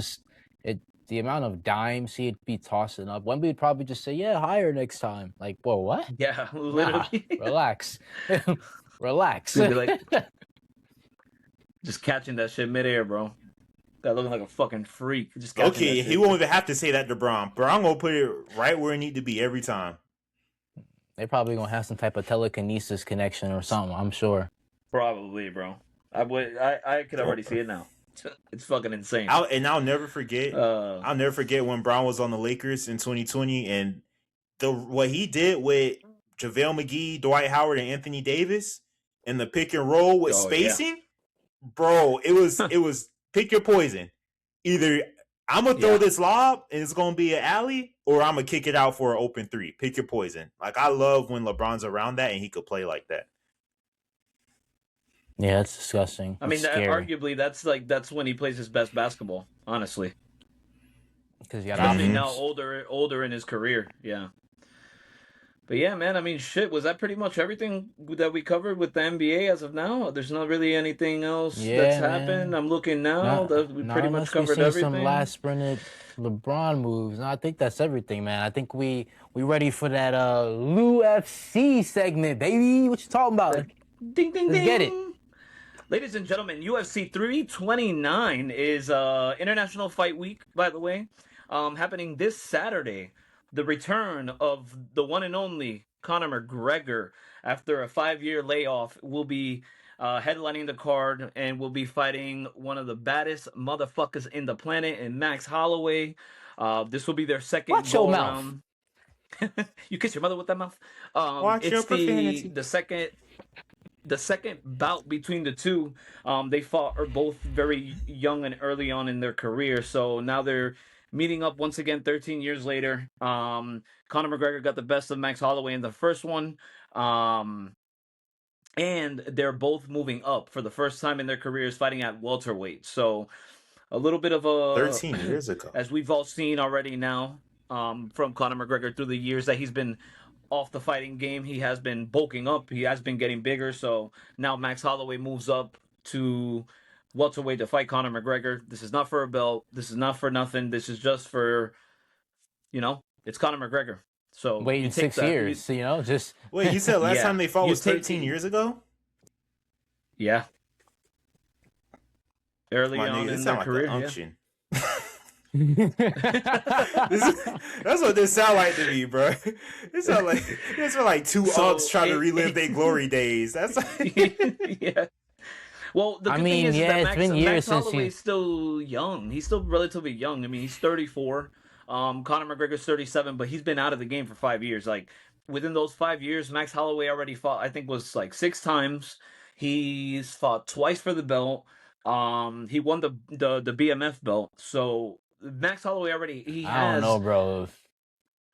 The amount of dimes he'd be tossing up. Wemby would probably just say, "Yeah, higher next time." Like, whoa, what? Yeah, literally. Nah, relax, relax. Like, just catching that shit midair, bro. Guy looking like a fucking freak. Just okay, he won't even have to say that to Bron. Bron will put it right where it need to be every time. They're probably gonna have some type of telekinesis connection or something. I'm sure. Probably, bro. I could already see it now. It's fucking insane. I'll never forget. I'll never forget when Brown was on the Lakers in 2020, and what he did with JaVale McGee, Dwight Howard, and Anthony Davis in the pick and roll with spacing, bro. It was pick your poison. Either I'm gonna throw this lob and it's gonna be an alley, or I'm gonna kick it out for an open three. Pick your poison. Like I love when LeBron's around that and he could play like that. Yeah, that's disgusting. I mean, arguably, that's when he plays his best basketball. Honestly, because you got now older in his career. Yeah, but yeah, man. I mean, shit. Was that pretty much everything that we covered with the NBA as of now? There's not really anything else that's happened. I'm looking now. We pretty much covered everything. Some last sprinted LeBron moves. No, I think that's everything, man. I think we ready for that UFC segment, baby. What you talking about? Ding ding Let's ding. get it. Ladies and gentlemen, UFC 329 is International Fight Week, by the way, happening this Saturday. The return of the one and only Conor McGregor after a 5-year layoff will be headlining the card and will be fighting one of the baddest motherfuckers in the planet, in Max Holloway. This will be their second Watch your mouth. You kiss your mother with that mouth. Watch your profanity. The second bout between the two. They are both very young and early on in their career, so now they're meeting up once again 13 years later. Conor McGregor got the best of Max Holloway in the first one, and they're both moving up for the first time in their careers, fighting at welterweight. So a little bit of a 13 years ago, as we've all seen already now, from Conor McGregor through the years that he's been off the fighting game. He has been bulking up. He has been getting bigger. So now Max Holloway moves up to welterweight to fight Conor McGregor. This is not for a belt. This is not for nothing. This is just for, it's Conor McGregor. So waiting 6 years, just wait. You said last time they fought was 13 years ago. Yeah, early on in their career. That's what this sound like to me, bro. It sound like two ups trying to relive their glory days. That's yeah. Well, the thing is that Max Holloway's still young. He's still relatively young. I mean, he's 34. Conor McGregor's 37, but he's been out of the game for 5 years. Like within those 5 years, Max Holloway already fought. I think was like 6 times. He's fought twice for the belt. He won the BMF belt. So Max Holloway already I don't know, bro.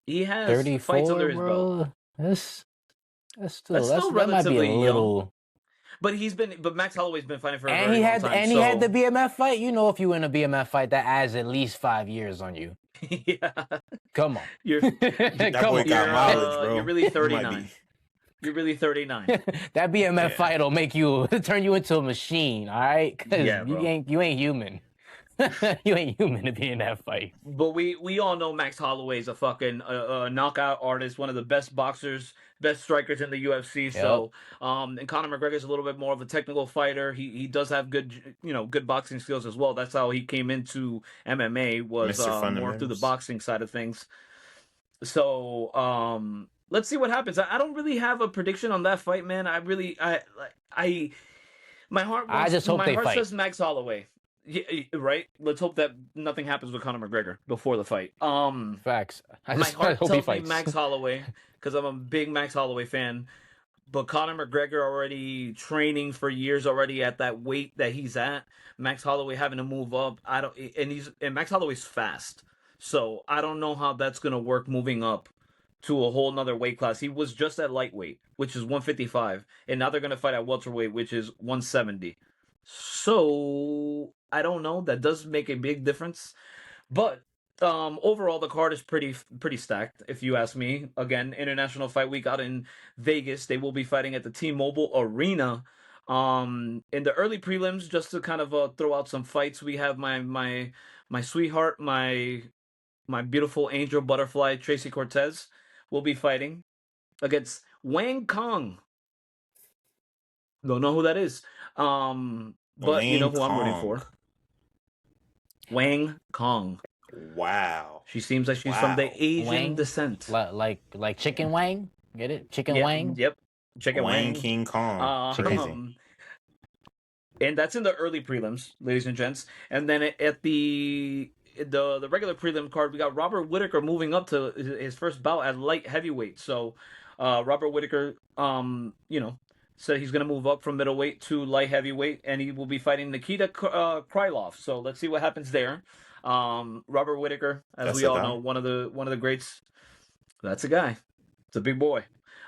He has 34, fights under his bro. belt. That's still relatively young. But Max Holloway's been fighting for a and very he had long time. He had the BMF fight. If you win a BMF fight, that adds at least 5 years on you. Yeah. Come on. You're that boy got mileage, bro. You're really 39. You're really 39. That BMF Yeah. fight will make you turn you into a machine, all right? Because Yeah, bro. you ain't human. You ain't human to be in that fight. But we all know Max Holloway is a fucking knockout artist, one of the best boxers, best strikers in the UFC. So, and Conor McGregor is a little bit more of a technical fighter. He does have good good boxing skills as well. That's how he came into MMA, was Mr. more through the Fundamentals. boxing side of things. So let's see what happens. I don't really have a prediction on that fight, man. I my heart I just hope my they heart fight. says Max Holloway. Yeah, right. Let's hope that nothing happens with Conor McGregor before the fight. Facts. My I heart hope he tells me fights. Max Holloway because I'm a big Max Holloway fan. But Conor McGregor already training for years already at that weight that he's at. Max Holloway having to move up. And Max Holloway's fast, so I don't know how that's gonna work moving up to a whole nother weight class. He was just at lightweight, which is 155, and now they're gonna fight at welterweight, which is 170. So I don't know. That does make a big difference, but overall the card is pretty stacked, if you ask me. Again, International Fight Week out in Vegas. They will be fighting at the T-Mobile Arena. In the early prelims, just to kind of throw out some fights, we have my sweetheart, my beautiful angel butterfly, Tracy Cortez, will be fighting against Wang Kong. Don't know who that is. But you know who I'm rooting for. Wang Kong. Wow. She seems like she's from the Asian Wang? descent. Like Chicken Wang? Get it? Chicken Yeah, Wang? Yep. Chicken Wang Wang. King Kong. Crazy. And that's in the early prelims, ladies and gents. And then at the regular prelim card, we got Robert Whittaker moving up to his first bout at light heavyweight. So Robert Whittaker, said he's going to move up from middleweight to light heavyweight, and he will be fighting Nikita Krylov. So let's see what happens there. Robert Whittaker, as That's we a all guy. know, one of the greats. That's a guy. It's a big boy.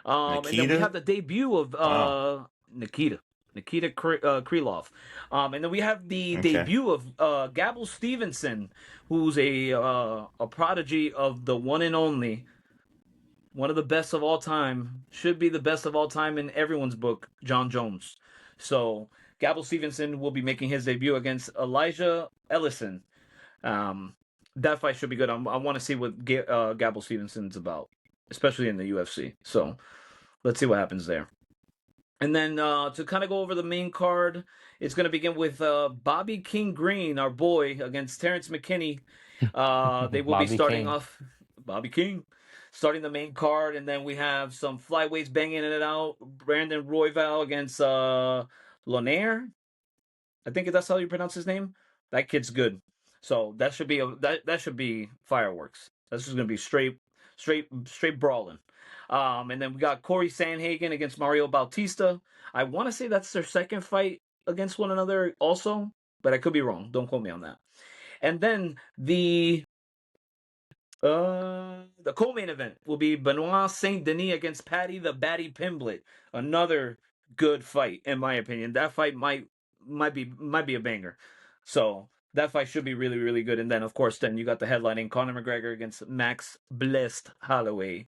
And then we Nikita? have the debut of Wow. Nikita Krylov. And then we have the debut of Gable Stevenson, who's a prodigy of the one and only, one of the best of all time, should be the best of all time in everyone's book, John Jones. So Gable Stevenson will be making his debut against Elijah Ellison. That fight should be good. I want to see what Gable Stevenson's about, especially in the UFC. So let's see what happens there. And then to kind of go over the main card, it's going to begin with Bobby King Green, our boy, against Terrence McKinney. They will be starting off Bobby King, starting the main card, and then we have some flyweights banging it out. Brandon Royval against Lonair. I think that's how you pronounce his name. That kid's good. So that should be that should be fireworks. That's just gonna be straight brawling. And then we got Corey Sandhagen against Mario Bautista. I want to say that's their second fight against one another also, but I could be wrong. Don't quote me on that. And then the co-main event will be Benoit Saint Denis against Patty the Batty Pimblett. Another good fight, in my opinion. That fight might be a banger. So that fight should be really, really good. And then, of course, then you got the headlining Conor McGregor against Max Blessed Holloway.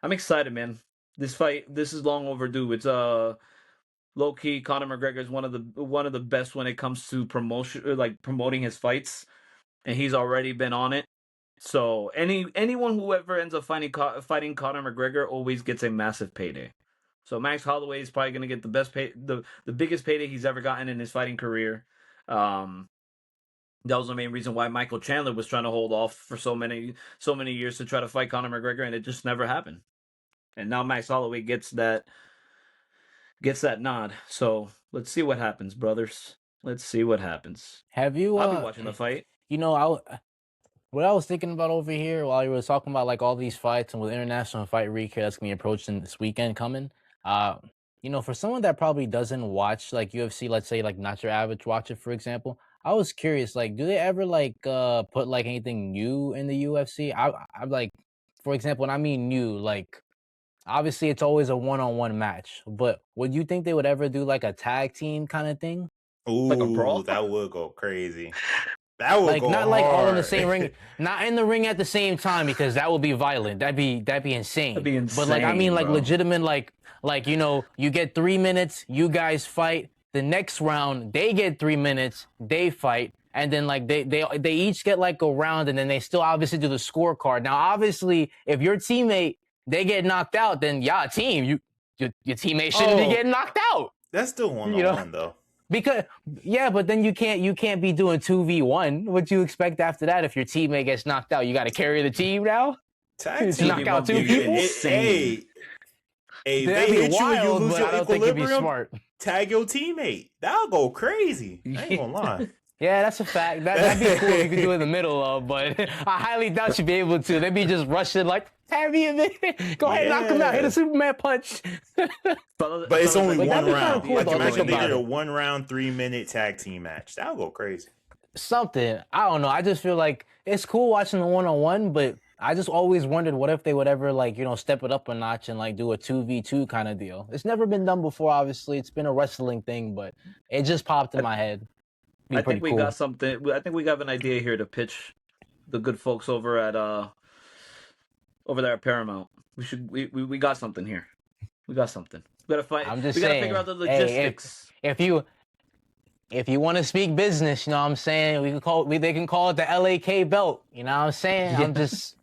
I'm excited, man. This is long overdue. It's low key. Conor McGregor is one of the best when it comes to promotion, like promoting his fights, and he's already been on it. So anyone who ever ends up fighting Conor McGregor always gets a massive payday. So Max Holloway is probably going to get the best the biggest payday he's ever gotten in his fighting career. That was the main reason why Michael Chandler was trying to hold off for so many years to try to fight Conor McGregor, and it just never happened. And now Max Holloway gets that nod. So let's see what happens, brothers. Let's see what happens. I'll be watching the fight. What I was thinking about over here while you were talking about like all these fights and with International Fight Week that's gonna be approaching this weekend coming, for someone that probably doesn't watch like UFC, let's say like not your average watcher, for example, I was curious, like, do they ever like put like anything new in the UFC? I'm like, for example, when I mean new, like obviously it's always a one-on-one match, but would you think they would ever do like a tag team kind of thing? Ooh, Like a brawl? that would go crazy. That would Like go not like all in the hard. same ring, not in the ring at the same time because that would be violent. That'd be insane. That'd be But like I insane, mean like bro. legitimate like you know you get 3 minutes, you guys fight. The next round they get 3 minutes, they fight, and then like they each get like a round, and then they still obviously do the scorecard. Now obviously if your teammate they get knocked out, then yeah, team your teammate shouldn't be getting knocked out. That's still 1-on-1 though. Because yeah, but then you can't be doing 2v1. What you expect after that if your teammate gets knocked out? You got to carry the team now. Tag It's team. knock out 2 You people. insane. Hey, That'd they be hit you and you wild, lose but your I don't think it'd be equilibrium. smart. Tag your teammate. That'll go crazy. I ain't gonna lie. Yeah, that's a fact. That'd be cool if you could do it in the middle of, but I highly doubt you'd be able to. They'd be just rushing like, have me a minute. Go ahead, knock him out. Hit a Superman punch. But it's only Like, one that'd be kinda round. cool, Like though. imagine Think they about did a it. 1 round, 3 minute tag team match. That'll go crazy. Something. I don't know. I just feel like it's cool watching the 1-on-1, but I just always wondered what if they would ever like, you know, step it up a notch and like do a 2v2 kind of deal. It's never been done before, obviously. It's been a wrestling thing, but it just popped in my head. Be I pretty think we cool. got something. I think we got an idea here to pitch the good folks over there at Paramount. We got something here. We got something. We gotta fight. I'm just we gotta saying, figure out the hey, logistics. if you want to speak business, you know what I'm saying? They can call it the L.A.K. belt. You know what I'm saying? I'm just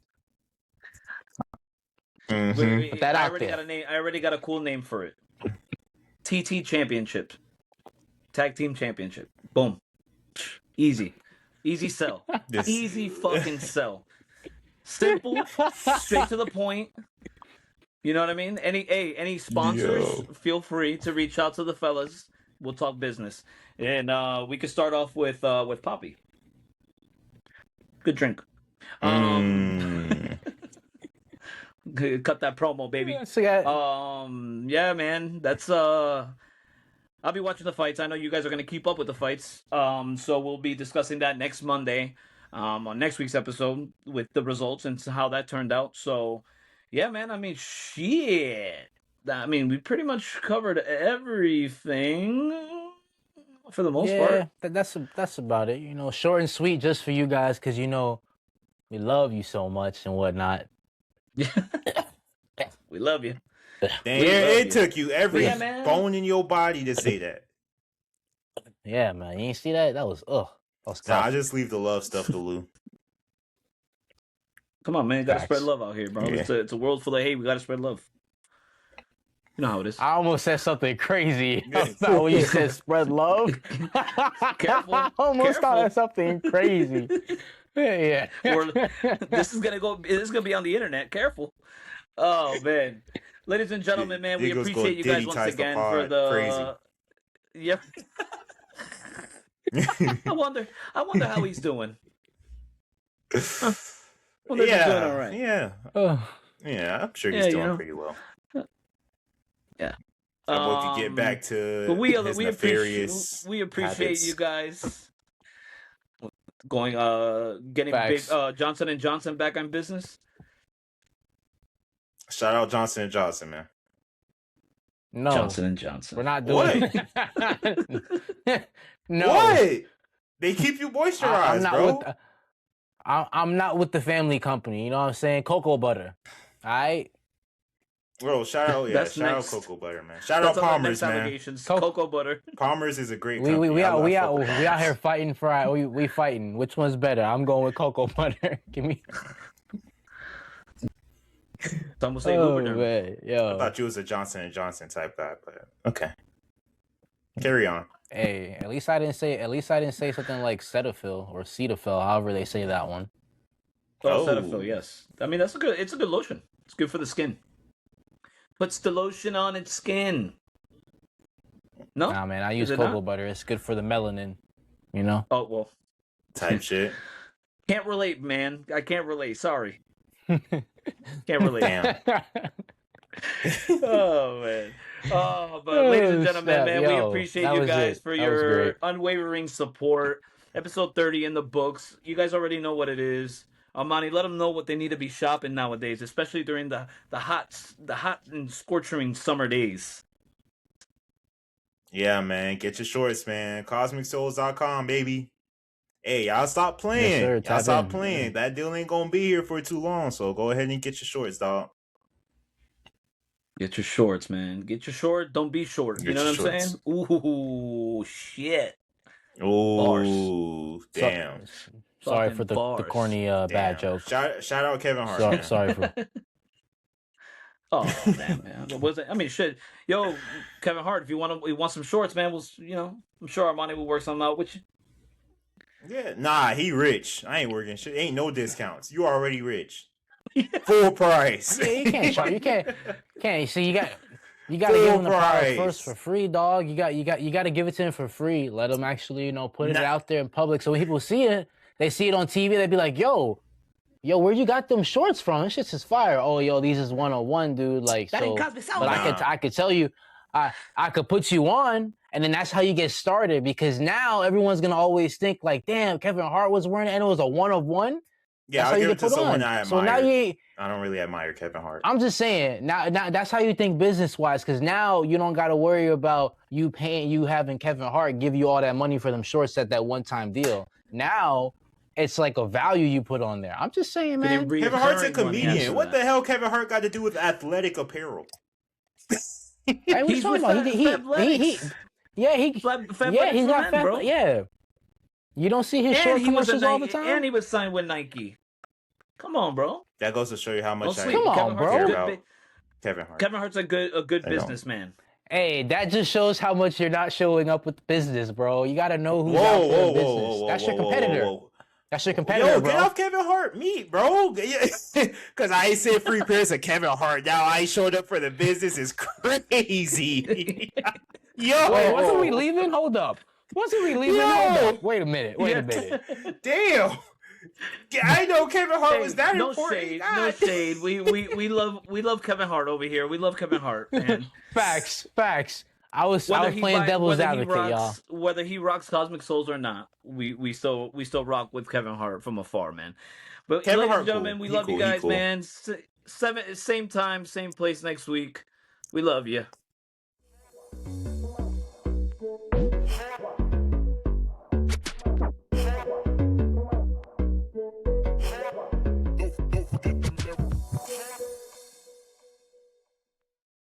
put that I out already there. got a name. I already got a cool name for it. TT Championship, Tag Team Championship. Boom, easy sell. This- Easy fucking sell. Simple, straight to the point. You know what I mean? Any sponsors, feel free to reach out to the fellas. We'll talk business, and we could start off with Poppy. Good drink. Cut that promo, baby. So, yeah, Yeah, man. That's I'll be watching the fights. I know you guys are gonna keep up with the fights. So we'll be discussing that next Monday, on next week's episode with the results and how that turned out. So, yeah, man. I mean, shit. I mean, we pretty much covered everything for the most part. that's about it. You know, short and sweet, just for you guys, because you know we love you so much and whatnot. Yeah. We love you. Damn, We love it you. took you every Yeah, man. bone in your body to say that. Yeah, man. You ain't see that? That was Nah, tough. I just leave the love stuff to Lou. Come on, man. Gotta Facts. spread love out here, bro. Yeah. It's a world full of hate. We gotta spread love. You know how it is. I almost said something crazy about when you said spread love. Careful. I almost thought Careful. of something crazy. Yeah. This is gonna be on the internet. Careful. Oh man, ladies and gentlemen, man, we Eagles go appreciate you guys Diddy once ties the again pod. for the Crazy. Yep. I wonder how he's doing. Wonder if he's doing all right. Yeah. Oh. Yeah, I'm sure Yeah, he's you doing know. pretty well. Yeah. I hope you get back to But his nefarious we appreciate habits. you guys going getting Facts. big Johnson and Johnson back on business. Shout out Johnson & Johnson, man. No. Johnson and Johnson. We're not doing No. What? They keep you moisturized, bro. I'm not with the family company, you know what I'm saying? Cocoa butter. All right? Bro, shout out That's shout next. out Cocoa Butter, man. Shout That's out our Palmer's, next man. allegations. Co- Cocoa butter. Palmer's is a great We company. we I out love we Cocoa out Butter. we out here fighting for we fighting. Which one's better? I'm going with cocoa butter. Give me Some will say Oh Lubriderm. man, I yo. thought you was a Johnson & Johnson type guy, but okay. Carry on. Hey, at least I didn't say something like Cetaphil or Cetaphil, however they say that one. Oh, Oh. Cetaphil, yes. I mean, it's a good lotion. It's good for the skin. Puts the lotion on its skin. No? Nah, man, I Is use it cocoa not? butter. It's good for the melanin, you know. Oh, well. Type shit. Can't relate, man. I can't relate. Sorry. Can't relate. Damn. Oh, man. Oh, but ladies and Oh, gentlemen, snap. man, we Yo, appreciate that you was guys it. for That was your great. unwavering support. Episode 30 in the books. You guys already know what it is. Amani, let them know what they need to be shopping nowadays, especially during the hot and scorching summer days. Yeah, man. Get your shorts, man. CosmicSouls.com, baby. Hey, y'all stop playing. Yes, sir. Y'all Tap stop in. playing. That deal ain't gonna be here for too long. So go ahead and get your shorts, dog. Get your shorts, man. Get your short. Don't be short. You Get know your what I'm shorts. saying? Ooh, shit. Oh, damn. Sorry Fucking for the bars. corny bad Damn. joke. Shout out Kevin Hart. So, man. sorry for. Oh damn, man. What was it? I mean, shit. Yo, Kevin Hart, if you want some shorts, man, I'm sure Armani will work something out with you. Yeah, nah, he rich. I ain't working shit. Ain't no discounts. You already rich. Full price. Yeah, you can't charge. You can't. You see, you got to give him the product first for free, dog. You got to give it to him for free. Let him actually, put it out there in public, so when people see it, they see it on TV. They be like, yo, where you got them shorts from? This shit's is fire. Oh, yo, these is 101, dude. Like, That ain't so, Cosby but South. I could tell you, I could put you on, and then that's how you get started, because now everyone's gonna always think like, damn, Kevin Hart was wearing it, and it was a 1 of 1. Yeah, That's I'll how you give it get to put someone on. I admire. So now I don't really admire Kevin Hart. I'm just saying, now that's how you think business-wise, because now you don't got to worry about you having Kevin Hart give you all that money for them shorts at that one-time deal. Now it's like a value you put on there. I'm just saying, man. Kevin Hart's a comedian. What the the hell Kevin Hart got to do with athletic apparel? Hey, He's with Fabletics. He's got men, bro. Yeah. You don't see his short commercials all the time? And he was signed with Nike. Come on, bro. That goes to show you how much I Come on, bro. care about Kevin Hart. Kevin Hart's a good businessman. Hey, that just shows how much you're not showing up with business, bro. You got to know who's out there in business. That's your competitor. That's your competitor, bro. Get off Kevin Hart meat, bro. Because I ain't said free pairs of Kevin Hart. Now I ain't showed up for the business is crazy. Yo. Wait, wasn't we leaving? Hold up. Wasn't we leaving? Hold up. Wait a minute. Damn. I know Kevin Hart was that important. No shade. We love Kevin Hart over here. We love Kevin Hart, man. Facts. I was playing devil's advocate, y'all. Whether he rocks Cosmic Souls or not, we still rock with Kevin Hart from afar, man. But Kevin ladies Hart, and gentlemen, we love you guys, man. Same time, same place next week. We love you.